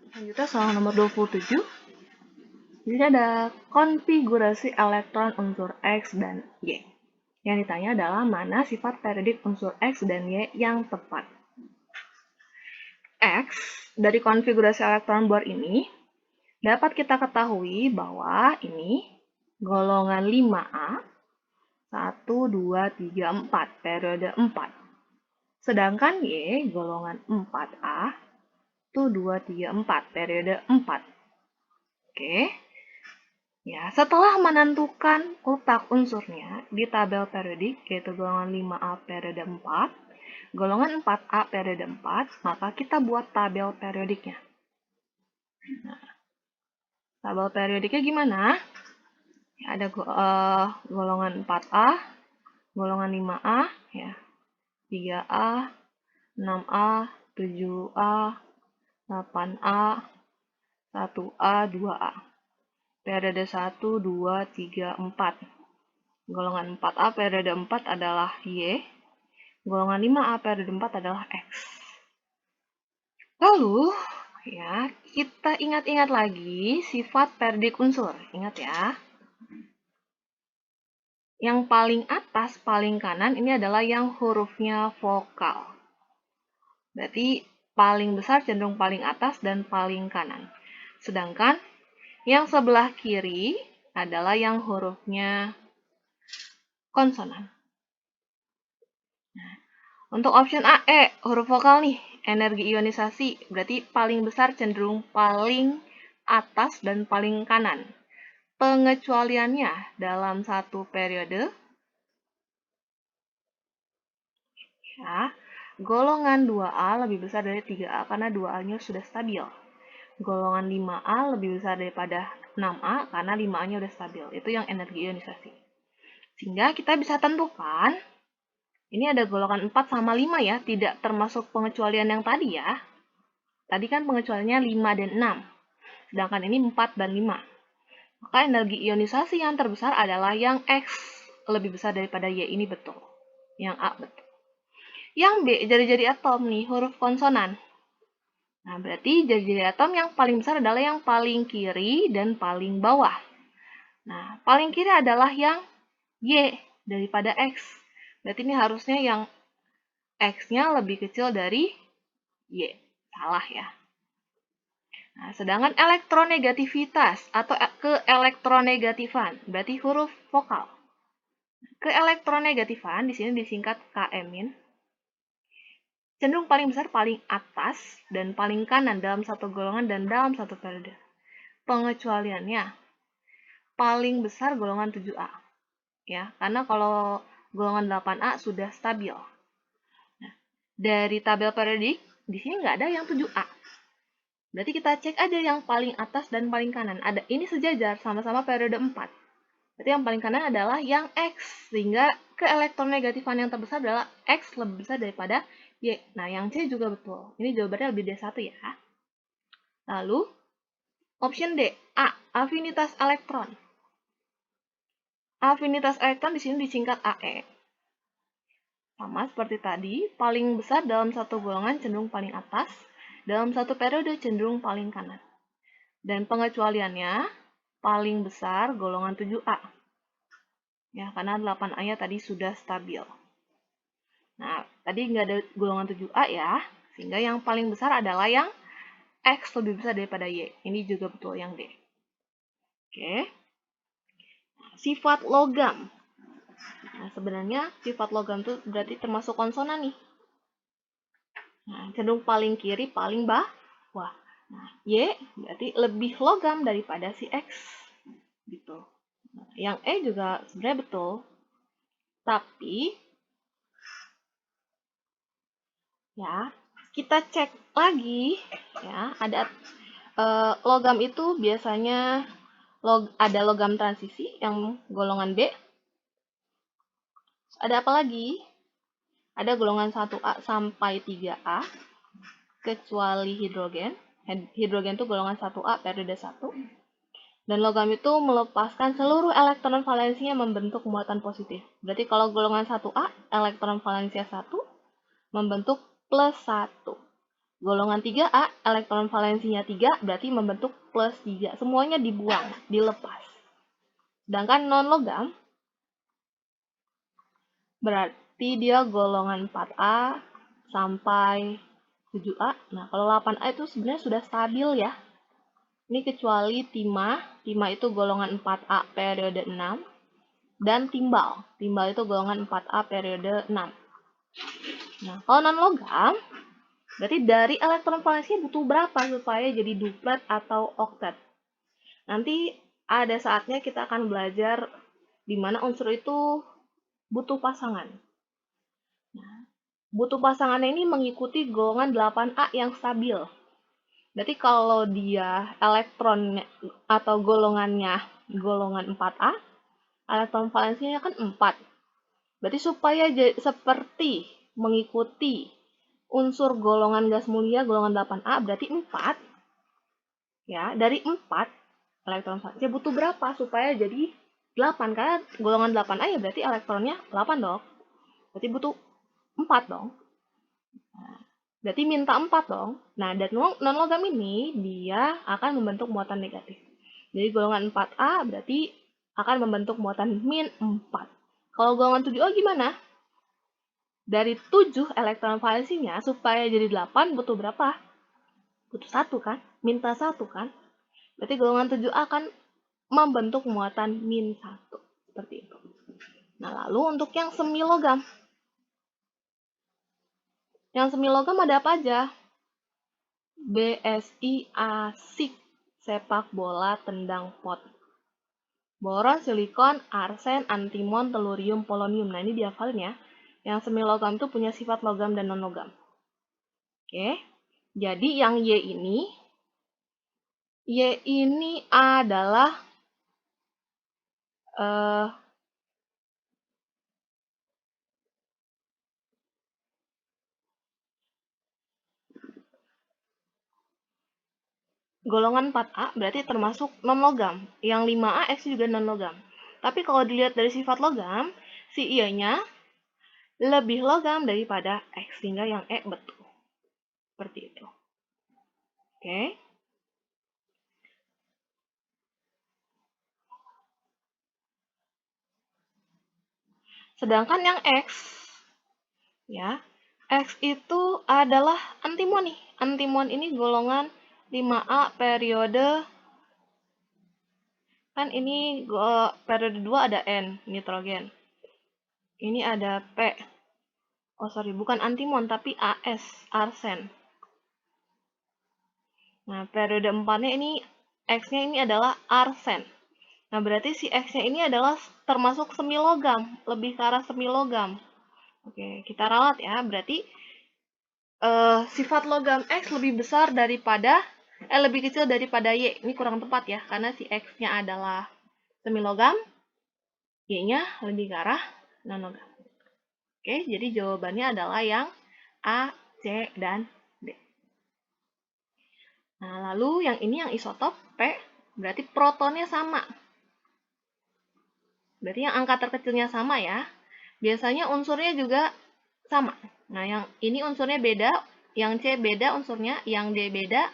Selanjutnya soal nomor 27. Di sini ada konfigurasi elektron unsur X dan Y. Yang ditanya adalah mana sifat periodik unsur X dan Y yang tepat. X dari konfigurasi elektron Bohr ini dapat kita ketahui bahwa ini golongan 5A 1, 2, 3, 4, periode 4. Sedangkan Y golongan 4A 1, 2, 3, 4, periode 4. Oke. Ya, setelah menentukan letak unsurnya di tabel periodik, yaitu golongan 5A periode 4, golongan 4A periode 4, maka kita buat tabel periodiknya. Nah, tabel periodiknya gimana? Ya, ada golongan 4A, golongan 5A, ya, 3A, 6A, 7A, 8A, 1A, 2A. Periode 1, 2, 3, 4. Golongan 4A periode 4 adalah Y. Golongan 5A periode 4 adalah X. Lalu, ya, kita ingat-ingat lagi sifat periodik unsur. Ingat ya. Yang paling atas, paling kanan ini adalah yang hurufnya vokal. Berarti paling besar cenderung paling atas dan paling kanan. Sedangkan yang sebelah kiri adalah yang hurufnya konsonan. Nah, untuk option A, huruf vokal nih, energi ionisasi, berarti paling besar cenderung paling atas dan paling kanan. Pengecualiannya dalam satu periode, ya, golongan 2A lebih besar dari 3A karena 2A-nya sudah stabil. Golongan 5A lebih besar daripada 6A karena 5A-nya sudah stabil. Itu yang energi ionisasi. Sehingga kita bisa tentukan, ini ada golongan 4 sama 5 ya, tidak termasuk pengecualian yang tadi ya. Tadi kan pengecualiannya 5 dan 6. Sedangkan ini 4 dan 5. Maka energi ionisasi yang terbesar adalah yang X lebih besar daripada Y, ini betul. Yang A betul. Yang B, jari-jari atom nih, huruf konsonan. Nah, berarti jari-jari atom yang paling besar adalah yang paling kiri dan paling bawah. Nah, paling kiri adalah yang Y daripada X. Berarti ini harusnya yang X-nya lebih kecil dari Y. Salah ya. Nah, sedangkan elektronegativitas atau keelektronegatifan berarti huruf vokal. Keelektronegatifan di sini disingkat KM-in. Cenderung paling besar paling atas dan paling kanan dalam satu golongan dan dalam satu periode. Pengecualiannya paling besar golongan 7A. Ya, karena kalau golongan 8A sudah stabil. Nah, dari tabel periodik di sini nggak ada yang 7A. Berarti kita cek aja yang paling atas dan paling kanan. Ada ini sejajar sama-sama periode 4. Berarti yang paling kanan adalah yang X. Sehingga keelektronegatifan yang terbesar adalah X lebih besar daripada Y. Nah, yang C juga betul. Ini jawabannya lebih dari 1 ya. Lalu, option D, A, afinitas elektron. Afinitas elektron di sini disingkat AE. Sama seperti tadi, paling besar dalam satu golongan cenderung paling atas, dalam satu periode cenderung paling kanan. Dan pengecualiannya paling besar golongan 7A. Ya, karena 8A-nya tadi sudah stabil. Nah, tadi nggak ada golongan 7A ya, sehingga yang paling besar adalah yang X lebih besar daripada Y. Ini juga betul yang D. Oke. Sifat logam. Nah, sebenarnya sifat logam itu berarti termasuk konsonan nih. Nah, cenderung paling kiri, paling bawah. Nah, Y berarti lebih logam daripada si X. Gitu. Nah, yang E juga sebenarnya betul. Tapi, ya, kita cek lagi, ya, ada logam itu biasanya ada logam transisi yang golongan B. Ada apa lagi? Ada golongan 1A sampai 3A, kecuali hidrogen. Hidrogen itu golongan 1A periode 1. Dan logam itu melepaskan seluruh elektron valensinya membentuk muatan positif. Berarti kalau golongan 1A, elektron valensia 1 membentuk plus 1. Golongan 3A, elektron valensinya 3, berarti membentuk plus 3. Semuanya dibuang, dilepas. Sedangkan non-logam, berarti dia golongan 4A sampai 7A. Nah, kalau 8A itu sebenarnya sudah stabil ya. Ini kecuali timah. Timah itu golongan 4A periode 6. Dan timbal. Timbal itu golongan 4A periode 6. Nah, kalau non-logam, berarti dari elektron valensinya butuh berapa supaya jadi duplet atau oktet. Nanti ada saatnya kita akan belajar di mana unsur itu butuh pasangan. Nah, butuh pasangannya ini mengikuti golongan 8A yang stabil. Berarti kalau dia elektron atau golongannya golongan 4A, elektron valensinya kan 4. Berarti supaya seperti mengikuti unsur golongan gas mulia golongan 8A berarti 4. Ya, dari 4 elektron valensinya butuh berapa supaya jadi 8? Karena golongan 8A ya berarti elektronnya 8 dong. Berarti butuh 4 dong. Nah, berarti minta 4 dong. Nah, dan non-logam ini dia akan membentuk muatan negatif. Jadi golongan 4A berarti akan membentuk muatan min 4. Kalau golongan 7A gimana? Dari 7 elektron valensinya supaya jadi 8 butuh berapa? Butuh 1 kan? Minta 1 kan? Berarti golongan 7A akan membentuk muatan min 1. Seperti itu. Nah, lalu untuk yang semilogam. Yang semilogam ada apa aja? BSI asik, sepak bola tendang pot. Boron, silikon, arsen, antimon, telurium, polonium. Nah, ini dihafalin ya. Yang semilogam itu punya sifat logam dan non-logam. Oke. Jadi yang Y ini adalah golongan 4A berarti termasuk non-logam. Yang 5A X juga non-logam. Tapi kalau dilihat dari sifat logam, si Y-nya lebih logam daripada X, sehingga yang E betul. Seperti itu. Oke. Sedangkan yang X, ya, X itu adalah antimon nih. Antimon ini golongan 5A periode, kan ini periode 2 ada N, nitrogen. Ini ada P. Oh sorry, bukan antimon tapi AS, arsen. Nah, periode 4-nya ini X-nya ini adalah arsen. Nah, berarti si X-nya ini adalah termasuk semilogam, lebih ke arah semilogam. Oke, kita ralat ya. Berarti sifat logam X lebih besar daripada, lebih kecil daripada Y. Ini kurang tepat ya, karena si X-nya adalah semilogam, Y-nya lebih ke arah non-logam. Oke, jadi jawabannya adalah yang A, C, dan D. Nah, lalu yang ini yang isotop P, berarti protonnya sama. Berarti yang angka terkecilnya sama ya. Biasanya unsurnya juga sama. Nah, yang ini unsurnya beda, yang C beda unsurnya, yang D beda,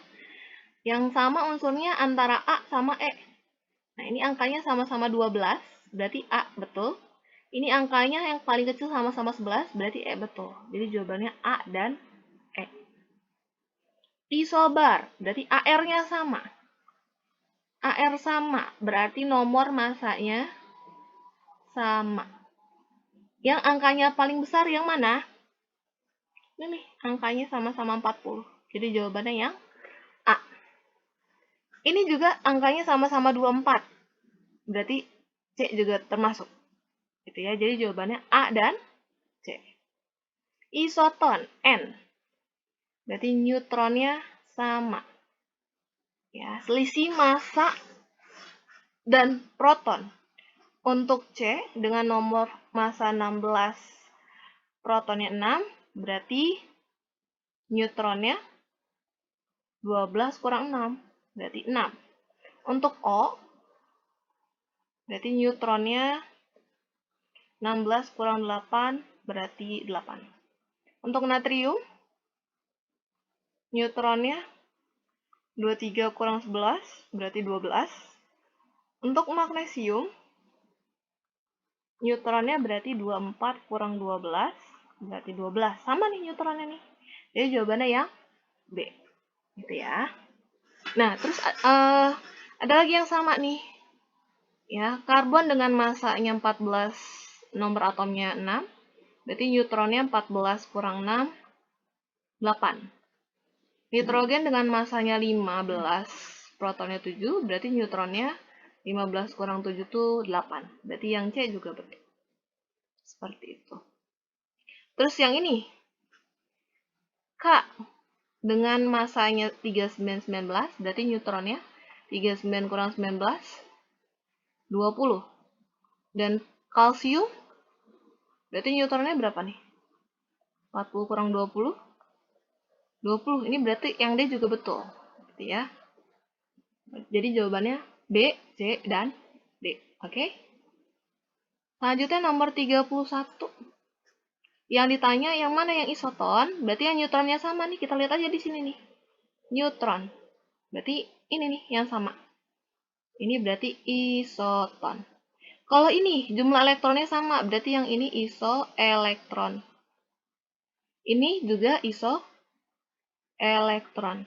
yang sama unsurnya antara A sama E. Nah, ini angkanya sama-sama 12, berarti A betul. Ini angkanya yang paling kecil sama-sama 11, berarti E betul. Jadi jawabannya A dan E. Isobar, berarti AR-nya sama. AR sama, berarti nomor masanya sama. Yang angkanya paling besar yang mana? Ini nih, angkanya sama-sama 40. Jadi jawabannya yang A. Ini juga angkanya sama-sama 24. Berarti C juga termasuk. Gitu ya. Jadi jawabannya A dan C. Isoton N. Berarti neutronnya sama. Ya, selisih massa dan proton. Untuk C dengan nomor massa 16, protonnya 6, berarti neutronnya 12 kurang 6, berarti 6. Untuk O, berarti neutronnya 16 kurang 8, berarti 8. Untuk natrium, neutronnya 23 kurang 11, berarti 12. Untuk magnesium, neutronnya berarti 24 kurang 12, berarti 12. Sama nih neutronnya nih. Jadi jawabannya yang B. Gitu ya. Nah, terus ada lagi yang sama nih. Ya, karbon dengan masanya 14, nomor atomnya 6. Berarti neutronnya 14 kurang 6, 8. Nitrogen dengan masanya 15, protonnya 7, berarti neutronnya 15 kurang 7 itu 8. Berarti yang C juga betul. Seperti itu. Terus yang ini, K dengan masanya 3919, berarti neutronnya 39 kurang 19, 20. Dan kalsium, berarti neutronnya berapa nih? 40 kurang 20, 20. Ini berarti yang D juga betul. Gitu ya. Jadi jawabannya B, C, dan D. Oke? Selanjutnya nomor 31. Yang ditanya yang mana yang isoton, berarti yang neutronnya sama nih. Kita lihat aja di sini nih. Neutron. Berarti ini nih yang sama. Ini berarti isoton. Kalau ini jumlah elektronnya sama, berarti yang ini isoelektron. Ini juga isoelektron.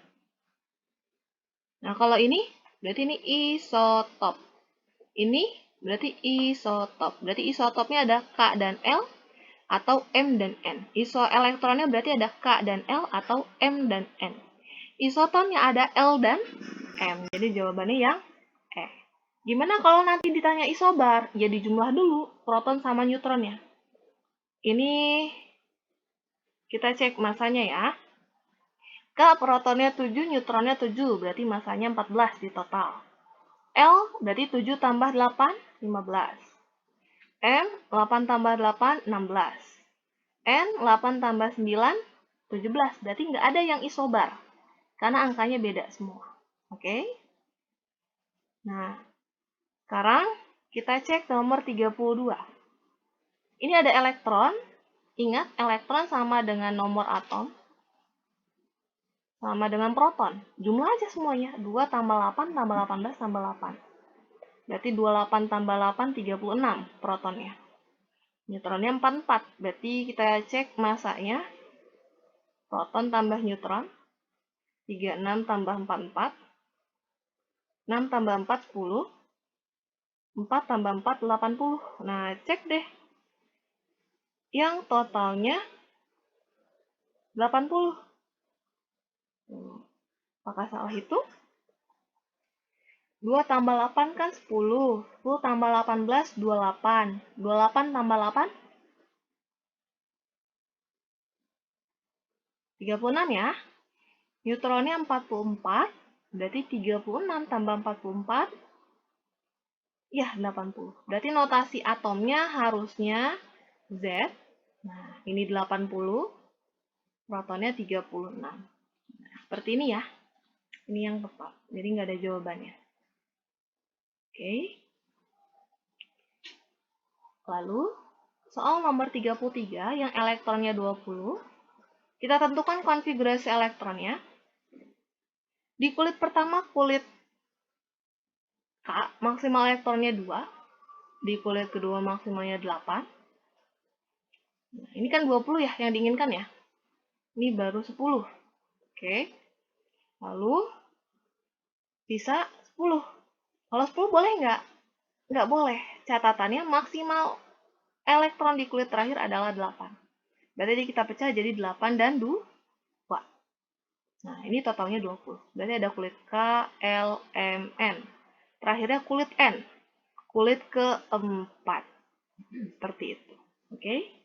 Nah, kalau ini berarti ini isotop. Ini berarti isotop. Berarti isotopnya ada K dan L atau M dan N. Isoelektronnya berarti ada K dan L atau M dan N. Isotonnya ada L dan M. Jadi jawabannya yang E. Gimana kalau nanti ditanya isobar? Ya dijumlah dulu proton sama neutronnya. Ini kita cek masanya ya. K protonnya 7, neutronnya 7, berarti masanya 14 di total. L berarti 7 tambah 8, 15. M, 8 tambah 8, 16. N, 8 tambah 9, 17. Berarti nggak ada yang isobar. Karena angkanya beda semua. Oke? Nah, sekarang kita cek nomor 32. Ini ada elektron. Ingat, elektron sama dengan nomor atom. Sama dengan proton. Jumlah aja semuanya. 2 tambah 8 tambah 18 tambah 8. Berarti 28 tambah 8, 36 protonnya. Neutronnya 44. Berarti kita cek masanya. Proton tambah neutron. 36 tambah 44. 6 tambah 4, 10. 4 tambah 4, 80. Nah, cek deh. Yang totalnya 80. Apakah salah itu? 2 tambah 8 kan 10. 10 tambah 18, 28. 28 tambah 8, 36 ya. Neutronnya 44. Berarti 36 tambah 44, ya 80. Berarti notasi atomnya harusnya Z. Nah, ini 80. Protonnya 36. Nah, seperti ini ya. Ini yang tepat. Jadi nggak ada jawabannya. Oke. Lalu, soal nomor 33 yang elektronnya 20. Kita tentukan konfigurasi elektronnya. Di kulit pertama, kulit K, maksimal elektronnya 2. Di kulit kedua, maksimalnya 8. Nah, ini kan 20 ya yang diinginkan ya. Ini baru 10. Oke. Lalu, bisa 10. Kalau 10 boleh nggak? Nggak boleh. Catatannya maksimal elektron di kulit terakhir adalah 8. Berarti kita pecah jadi 8 dan 2. Nah, ini totalnya 20. Berarti ada kulit K, L, M, N. Terakhirnya kulit N. Kulit keempat. Seperti itu. Oke?